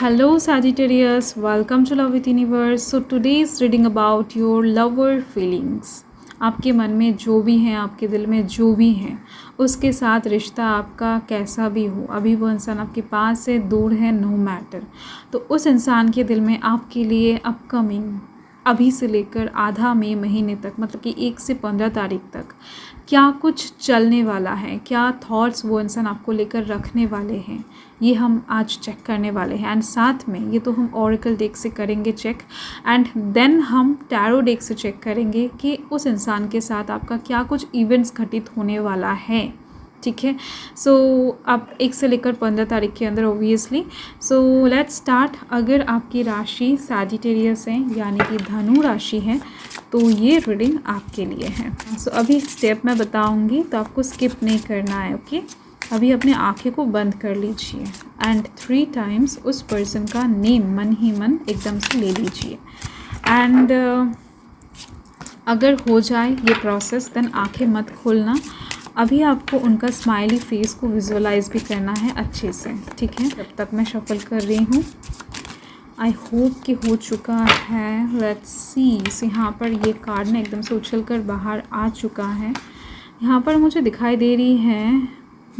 Hello Sagittarius, welcome to Love with Universe. So today is reading about your lover feelings. आपके मन में जो भी हैं, आपके दिल में जो भी हैं, उसके साथ रिश्ता आपका कैसा भी हो, अभी वो इंसान आपके पास है, दूर है, नो मैटर, तो उस इंसान के दिल में आपके लिए अपकमिंग अभी से लेकर आधा मई महीने तक, मतलब कि 1 से 15 तारीख तक क्या कुछ चलने वाला है, क्या थॉट्स वो इंसान आपको लेकर रखने वाले हैं, ये हम आज चेक करने वाले हैं। एंड साथ में ये तो हम ऑरेकल डेक से करेंगे चेक, एंड देन हम टैरो डेक से चेक करेंगे कि उस इंसान के साथ आपका क्या कुछ इवेंट्स घटित होने वाला है। ठीक है, सो अब 1 से लेकर 15 तारीख के अंदर ऑब्वियसली। So let's start. अगर आपकी राशि सैजिटेरियस है यानी कि धनु राशि है तो ये रीडिंग आपके लिए है। सो अभी स्टेप मैं बताऊंगी तो आपको स्किप नहीं करना है। ओके, अभी अपने आँखें को बंद कर लीजिए एंड 3 टाइम्स उस पर्सन का नेम मन ही मन एकदम से ले लीजिए। एंड अगर हो जाए ये प्रोसेस देन आंखें मत खोलना। अभी आपको उनका स्माइली फेस को विजुअलाइज भी करना है अच्छे से। ठीक है, तब तक मैं शफल कर रही हूँ। आई होप कि हो चुका है। Let's see. सो यहाँ पर ये कार्ड ना एकदम से उछल कर बाहर आ चुका है। यहाँ पर मुझे दिखाई दे रही है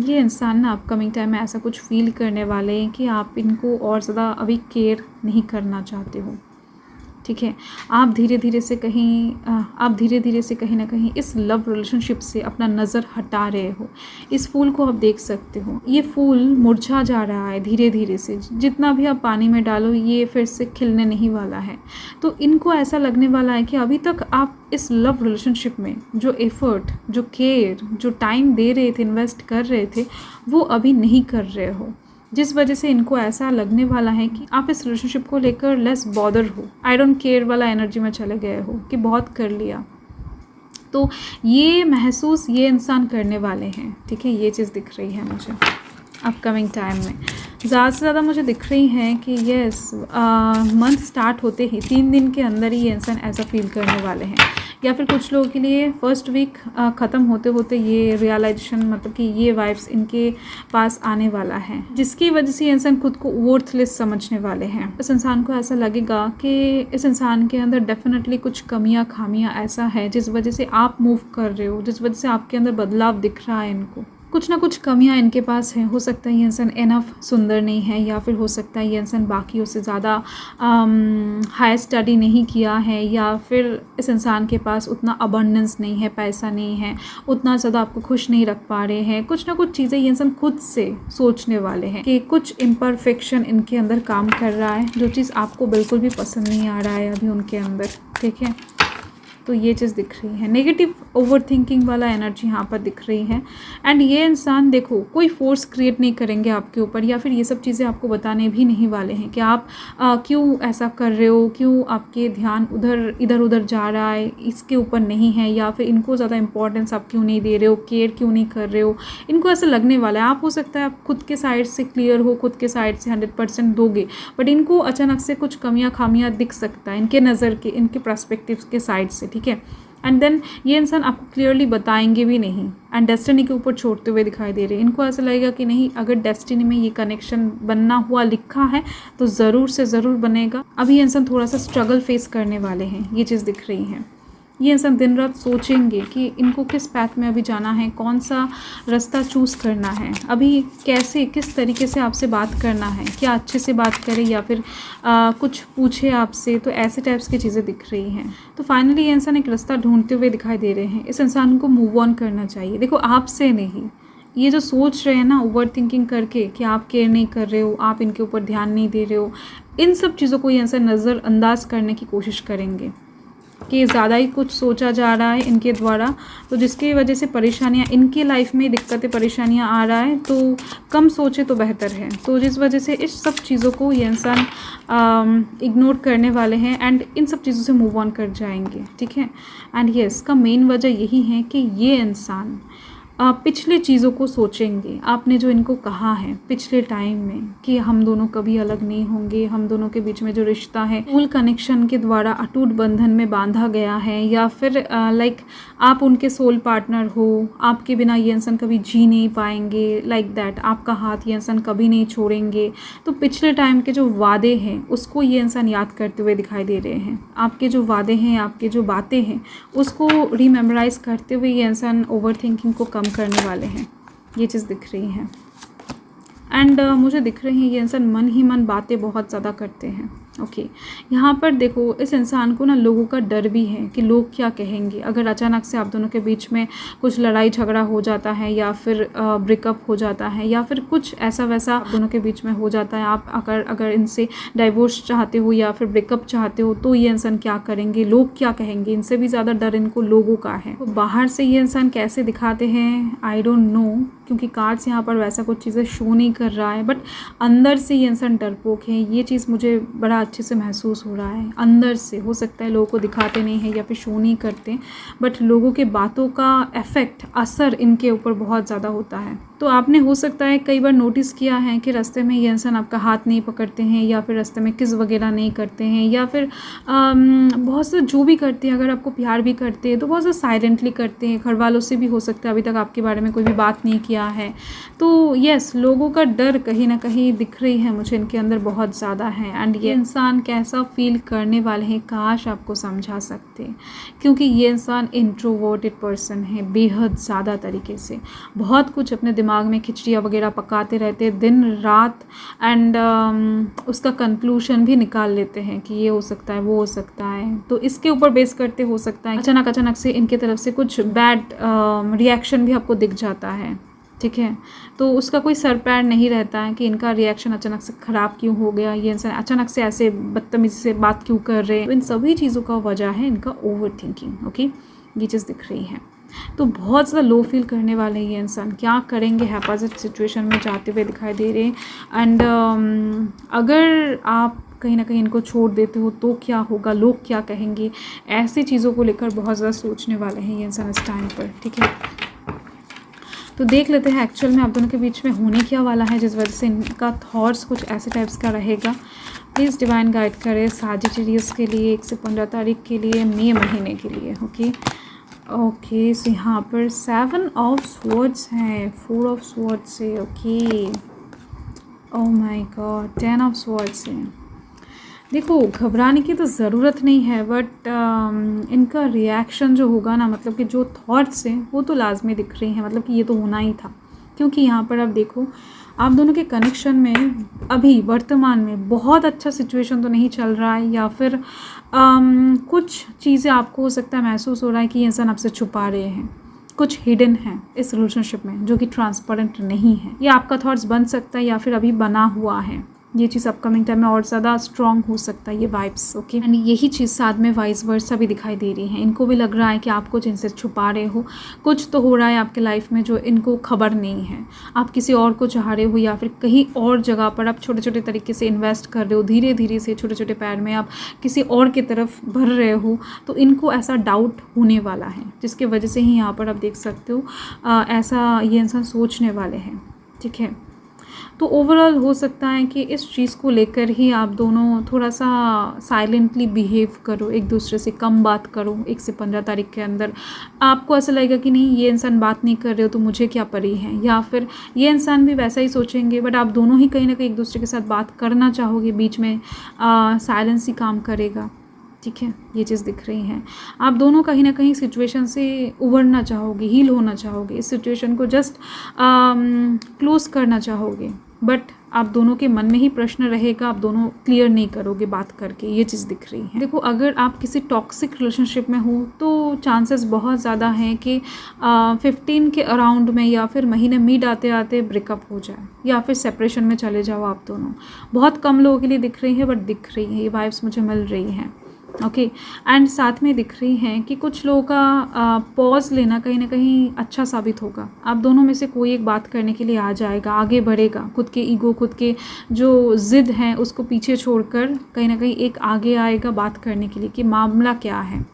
ये इंसान ना अपकमिंग टाइम में ऐसा कुछ फील करने वाले हैं कि आप इनको और ज़्यादा अभी केयर नहीं करना चाहते हो। ठीक है, आप धीरे धीरे से कहीं ना कहीं इस लव रिलेशनशिप से अपना नज़र हटा रहे हो। इस फूल को आप देख सकते हो, ये फूल मुरझा जा रहा है धीरे धीरे से। जितना भी आप पानी में डालो ये फिर से खिलने नहीं वाला है। तो इनको ऐसा लगने वाला है कि अभी तक आप इस लव रिलेशनशिप में जो एफर्ट, जो केयर, जो टाइम दे रहे थे, इन्वेस्ट कर रहे थे, वो अभी नहीं कर रहे हो, जिस वजह से इनको ऐसा लगने वाला है कि आप इस रिलेशनशिप को लेकर लेस बॉदर हो, आई डोंट केयर वाला एनर्जी में चले गए हो कि बहुत कर लिया। तो ये महसूस ये इंसान करने वाले हैं। ठीक है, ये चीज़ दिख रही है मुझे अपकमिंग टाइम में। ज़्यादा से ज़्यादा मुझे दिख रही है कि यस, मंथ स्टार्ट होते ही 3 दिन के अंदर ही ये इंसान ऐसा फील करने वाले हैं, या फिर कुछ लोगों के लिए फर्स्ट वीक ख़त्म होते होते ये रियलाइजेशन, मतलब कि ये वाइब्स इनके पास आने वाला है, जिसकी वजह से ये इंसान खुद को वर्थलेस समझने वाले हैं। इस इंसान को ऐसा लगेगा कि इस इंसान के अंदर डेफिनेटली कुछ कमियां खामियां ऐसा है जिस वजह से आप मूव कर रहे हो, जिस वजह से आपके अंदर बदलाव दिख रहा है। इनको कुछ ना कुछ कमियां इनके पास हैं। हो सकता है ये इंसान इनफ सुंदर नहीं है, या फिर हो सकता है ये इंसान बाकियों से ज़्यादा हाई स्टडी नहीं किया है, या फिर इस इंसान के पास उतना अबंडेंस नहीं है, पैसा नहीं है, उतना ज़्यादा आपको खुश नहीं रख पा रहे हैं। कुछ ना कुछ चीज़ें ये इंसान खुद से सोचने वाले हैं कि कुछ इम्परफेक्शन इनके अंदर काम कर रहा है, जो चीज़ आपको बिल्कुल भी पसंद नहीं आ रहा है अभी उनके अंदर। ठीक है, तो ये चीज़ दिख रही है। नेगेटिव ओवर थिंकिंग वाला एनर्जी यहाँ पर दिख रही है। एंड ये इंसान देखो कोई फोर्स क्रिएट नहीं करेंगे आपके ऊपर, या फिर ये सब चीज़ें आपको बताने भी नहीं वाले हैं कि आप क्यों ऐसा कर रहे हो, क्यों आपके ध्यान इधर उधर जा रहा है, इसके ऊपर नहीं है, या फिर इनको ज़्यादा इंपॉर्टेंस आप क्यों नहीं दे रहे हो, केयर क्यों नहीं कर रहे हो। इनको ऐसा लगने वाला है। आप हो सकता है आप खुद के साइड से क्लियर हो, खुद के साइड से 100% दोगे, बट इनको अचानक से कुछ कमियाँ खामियाँ दिख सकता है इनके नज़र के, इनके पर्सपेक्टिव के साइड से। ठीक है, एंड देन ये इंसान आपको क्लियरली बताएंगे भी नहीं, एंड डेस्टिनी के ऊपर छोड़ते हुए दिखाई दे रहे हैं। इनको ऐसा लगेगा कि नहीं, अगर डेस्टिनी में ये कनेक्शन बनना हुआ लिखा है तो ज़रूर से ज़रूर बनेगा। अभी ये इंसान थोड़ा सा स्ट्रगल फेस करने वाले हैं, ये चीज़ दिख रही है। ये इंसान दिन रात सोचेंगे कि इनको किस पैथ में अभी जाना है, कौन सा रास्ता चूज़ करना है, अभी कैसे किस तरीके से आपसे बात करना है, क्या अच्छे से बात करें या फिर कुछ पूछे आपसे। तो ऐसे टाइप्स की चीज़ें दिख रही हैं। तो फाइनली ये इंसान एक रास्ता ढूंढते हुए दिखाई दे रहे हैं। इस इंसान को मूव ऑन करना चाहिए। देखो, आपसे नहीं, ये जो सोच रहे हैं ना ओवर थिंकिंग करके कि आप केयर नहीं कर रहे हो, आप इनके ऊपर ध्यान नहीं दे रहे हो, इन सब चीज़ों को ये इंसान नज़रअंदाज करने की कोशिश करेंगे कि ज़्यादा ही कुछ सोचा जा रहा है इनके द्वारा, तो जिसकी वजह से परेशानियाँ इनके लाइफ में, दिक्कतें परेशानियाँ आ रहा है, तो कम सोचे तो बेहतर है। तो जिस वजह से इस सब चीज़ों को ये इंसान इग्नोर करने वाले हैं एंड इन सब चीज़ों से मूव ऑन कर जाएंगे। ठीक है, एंड यस, इसका मेन वजह यही है कि ये इंसान पिछले चीज़ों को सोचेंगे। आपने जो इनको कहा है पिछले टाइम में कि हम दोनों कभी अलग नहीं होंगे, हम दोनों के बीच में जो रिश्ता है फुल कनेक्शन के द्वारा अटूट बंधन में बांधा गया है, या फिर लाइक आप उनके सोल पार्टनर हो, आपके बिना ये इंसान कभी जी नहीं पाएंगे, लाइक दैट आपका हाथ ये इंसान कभी नहीं छोड़ेंगे। तो पिछले टाइम के जो वादे हैं उसको ये इंसान याद करते हुए दिखाई दे रहे हैं। आपके जो वादे हैं, आपके जो बातें हैं उसको रीमेमोराइज करते हुए ये इंसान ओवर थिंकिंग को कम करने वाले हैं। ये चीज़ दिख रही है। एंड मुझे दिख रही है ये इंसान मन ही मन बातें बहुत ज़्यादा करते हैं। ओके, यहाँ पर देखो इस इंसान को ना लोगों का डर भी है कि लोग क्या कहेंगे। अगर अचानक से आप दोनों के बीच में कुछ लड़ाई झगड़ा हो जाता है, या फिर ब्रेकअप हो जाता है, या फिर कुछ ऐसा वैसा आप दोनों के बीच में हो जाता है, आप अगर इनसे डाइवोर्स चाहते हो या फिर ब्रेकअप चाहते हो, तो ये इंसान क्या करेंगे, लोग क्या कहेंगे, इनसे भी ज़्यादा डर इनको लोगों का है। तो बाहर से ये इंसान कैसे दिखाते हैं आई डोंट नो, क्योंकि कार्ड्स यहाँ पर वैसा कुछ चीज़ें शो नहीं कर रहा है, बट अंदर से ये इंसान डरपोक है। ये चीज़ मुझे बड़ा अच्छे से महसूस हो रहा है अंदर से। हो सकता है लोगों को दिखाते नहीं है या फिर शो नहीं करते, बट लोगों के बातों का इफ़ेक्ट, असर इनके ऊपर बहुत ज़्यादा होता है। तो आपने हो सकता है कई बार नोटिस किया है कि रास्ते में ये इंसान आपका हाथ नहीं पकड़ते हैं, या फिर रास्ते में किस वगैरह नहीं करते हैं, या फिर बहुत से जो भी करते हैं, अगर आपको प्यार भी करते हैं तो बहुत से साइलेंटली करते हैं। घर वालों से भी हो सकता है अभी तक आपके बारे में कोई भी बात नहीं किया है। तो यस, लोगों का डर कहीं ना कहीं दिख रही है मुझे इनके अंदर बहुत ज़्यादा है। एंड ये इंसान कैसा फील करने वाले हैं काश आपको समझा सकते, क्योंकि ये इंसान इंट्रोवर्टेड पर्सन है बेहद ज़्यादा तरीके से। बहुत कुछ अपने दिमाग में खिचड़ियाँ वगैरह पकाते रहते हैं दिन रात, एंड उसका कंक्लूशन भी निकाल लेते हैं कि ये हो सकता है, वो हो सकता है। तो इसके ऊपर बेस करते हो सकता है अचानक से इनके तरफ से कुछ बैड रिएक्शन भी आपको दिख जाता है। ठीक है, तो उसका कोई सर पैर नहीं रहता है कि इनका रिएक्शन अचानक से ख़राब क्यों हो गया, ये इंसान अचानक से ऐसे बदतमीजी से बात क्यों कर रहे हैं। तो इन सभी चीज़ों का वजह है इनका ओवर थिंकिंग। ओके, ये चीज़ दिख रही है। तो बहुत ज़्यादा लो फील करने वाले ये इंसान क्या करेंगे, हैपाजिट सिचुएशन में जाते हुए दिखाई दे रहे हैं। एंड अगर आप कहीं ना कहीं इनको छोड़ देते हो तो क्या होगा, लोग क्या कहेंगे, ऐसी चीज़ों को लेकर बहुत ज़्यादा सोचने वाले हैं ये इंसान इस टाइम पर। ठीक है, तो देख लेते हैं एक्चुअल में आप दोनों के बीच में होने क्या वाला है, जिस वजह से इनका थॉट्स कुछ ऐसे टाइप्स का रहेगा। प्लीज़ डिवाइन गाइड करें सजिटेरियस के लिए 1 से 15 तारीख के लिए, मई महीने के लिए। ओके, सो यहाँ पर 7 ऑफ स्वॉर्ड्स हैं, 4 ऑफ स्वॉर्ड्स है। Okay, oh my God, 10 of swords है। देखो, घबराने की तो ज़रूरत नहीं है, बट इनका रिएक्शन जो होगा ना, मतलब कि जो थॉट्स हैं वो तो लाजमी दिख रही हैं, मतलब कि ये तो होना ही था। क्योंकि यहाँ पर आप देखो, आप दोनों के कनेक्शन में अभी वर्तमान में बहुत अच्छा सिचुएशन तो नहीं चल रहा है, या फिर कुछ चीज़ें आपको हो सकता है महसूस हो रहा है कि ये इंसान आपसे छुपा रहे हैं, कुछ हिडन है इस रिलेशनशिप में जो कि ट्रांसपेरेंट नहीं है। ये आपका थॉट्स बन सकता है या फिर अभी बना हुआ है। ये चीज़ अपकमिंग टाइम में और ज़्यादा स्ट्रॉन्ग हो सकता है, ये वाइब्स। ओके, एंड यही चीज़ साथ में वाइस वर्सा भी दिखाई दे रही है। इनको भी लग रहा है कि आप कुछ इनसे छुपा रहे हो, कुछ तो हो रहा है आपके लाइफ में जो इनको खबर नहीं है। आप किसी और को चाह रहे हो, या फिर कहीं और जगह पर आप छोटे छोटे तरीके से इन्वेस्ट कर रहे हो, धीरे धीरे से छोटे छोटे पैर में आप किसी और की तरफ भर रहे हो। तो इनको ऐसा डाउट होने वाला है, जिसकी वजह से ही यहाँ पर आप देख सकते हो ऐसा ये इंसान सोचने वाले हैं। ठीक है, तो ओवरऑल हो सकता है कि इस चीज़ को लेकर ही आप दोनों थोड़ा सा साइलेंटली बिहेव करो, एक दूसरे से कम बात करो 1 से 15 तारीख के अंदर। आपको ऐसा लगेगा कि नहीं, ये इंसान बात नहीं कर रहे हो तो मुझे क्या परी है, या फिर ये इंसान भी वैसा ही सोचेंगे, बट आप दोनों ही कहीं ना कहीं एक दूसरे के साथ बात करना चाहोगे, बीच में साइलेंस ही काम करेगा। ठीक है, ये चीज़ दिख रही है। आप दोनों कहीं ना कहीं सिचुएशन से उभरना चाहोगे, हील होना चाहोगे, इस सिचुएशन को जस्ट क्लोज करना चाहोगे, बट आप दोनों के मन में ही प्रश्न रहेगा, आप दोनों क्लियर नहीं करोगे बात करके। ये चीज़ दिख रही है। देखो, अगर आप किसी टॉक्सिक रिलेशनशिप में हो तो चांसेस बहुत ज़्यादा हैं कि 15 के अराउंड में या फिर महीने मिड आते आते ब्रेकअप हो जाए, या फिर सेपरेशन में चले जाओ आप दोनों। बहुत कम लोगों के लिए दिख रही है, बट दिख रही है, ये वाइब्स मुझे मिल रही हैं। ओके, एंड साथ में दिख रही हैं कि कुछ लोगों का पॉज लेना कहीं ना कहीं अच्छा साबित होगा। आप दोनों में से कोई एक बात करने के लिए आ जाएगा, आगे बढ़ेगा, खुद के ईगो, खुद के जो ज़िद हैं उसको पीछे छोड़कर कहीं ना कहीं एक आगे आएगा बात करने के लिए कि मामला क्या है,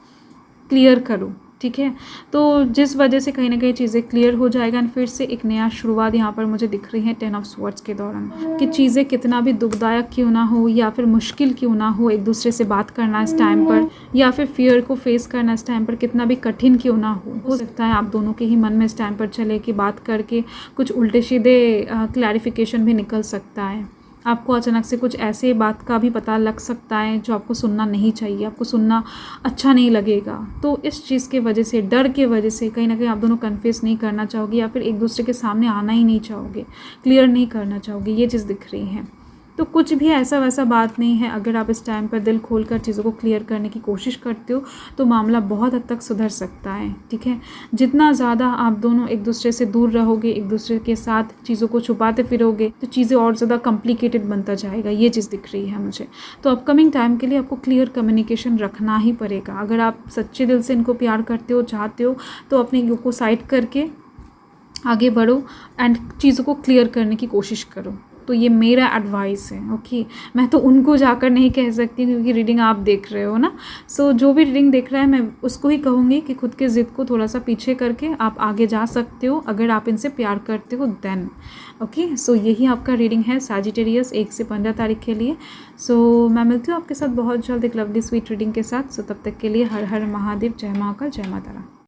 क्लियर करो। ठीक है। तो जिस वजह से कहीं ना कहीं चीज़ें क्लियर हो जाएगा एंड फिर से एक नया शुरुआत यहाँ पर मुझे दिख रही है 10 ऑफ स्वॉर्ड्स के दौरान, कि चीज़ें कितना भी दुखदायक क्यों ना हो या फिर मुश्किल क्यों ना हो, एक दूसरे से बात करना इस टाइम पर या फिर फियर को फेस करना इस टाइम पर कितना भी कठिन क्यों ना हो सकता है आप दोनों के ही मन में इस टाइम पर चले कि बात करके कुछ उल्टे सीधे क्लैरिफिकेशन भी निकल सकता है। आपको अचानक से कुछ ऐसे बात का भी पता लग सकता है जो आपको सुनना नहीं चाहिए, आपको सुनना अच्छा नहीं लगेगा। तो इस चीज़ के वजह से, डर के वजह से कहीं ना कहीं आप दोनों कन्फेस नहीं करना चाहोगे या फिर एक दूसरे के सामने आना ही नहीं चाहोगे, क्लियर नहीं करना चाहोगे, ये चीज़ दिख रही है। तो कुछ भी ऐसा वैसा बात नहीं है। अगर आप इस टाइम पर दिल खोलकर चीज़ों को क्लियर करने की कोशिश करते हो तो मामला बहुत हद तक सुधर सकता है, ठीक है। जितना ज़्यादा आप दोनों एक दूसरे से दूर रहोगे, एक दूसरे के साथ चीज़ों को छुपाते फिरोगे, तो चीज़ें और ज़्यादा कॉम्प्लिकेटेड बनता जाएगा, ये चीज़ दिख रही है मुझे। तो अपकमिंग टाइम के लिए आपको क्लियर कम्युनिकेशन रखना ही पड़ेगा। अगर आप सच्चे दिल से इनको प्यार करते हो, चाहते हो, तो अपने ईगो को साइड करके आगे बढ़ो एंड चीज़ों को क्लियर करने की कोशिश करो। तो ये मेरा एडवाइस है, ओके। मैं तो उनको जाकर नहीं कह सकती क्योंकि रीडिंग आप देख रहे हो ना। सो जो भी रीडिंग देख रहा है मैं उसको ही कहूँगी कि खुद के ज़िद को थोड़ा सा पीछे करके आप आगे जा सकते हो अगर आप इनसे प्यार करते हो देन, ओके। सो यही आपका रीडिंग है सैजिटेरियस 1 से 15 तारीख के लिए। सो मैं मिलती हूँ आपके साथ बहुत जल्द एक लवली स्वीट रीडिंग के साथ। सो तब तक के लिए हर हर महादेव, जय महाकाल, जय माता रानी।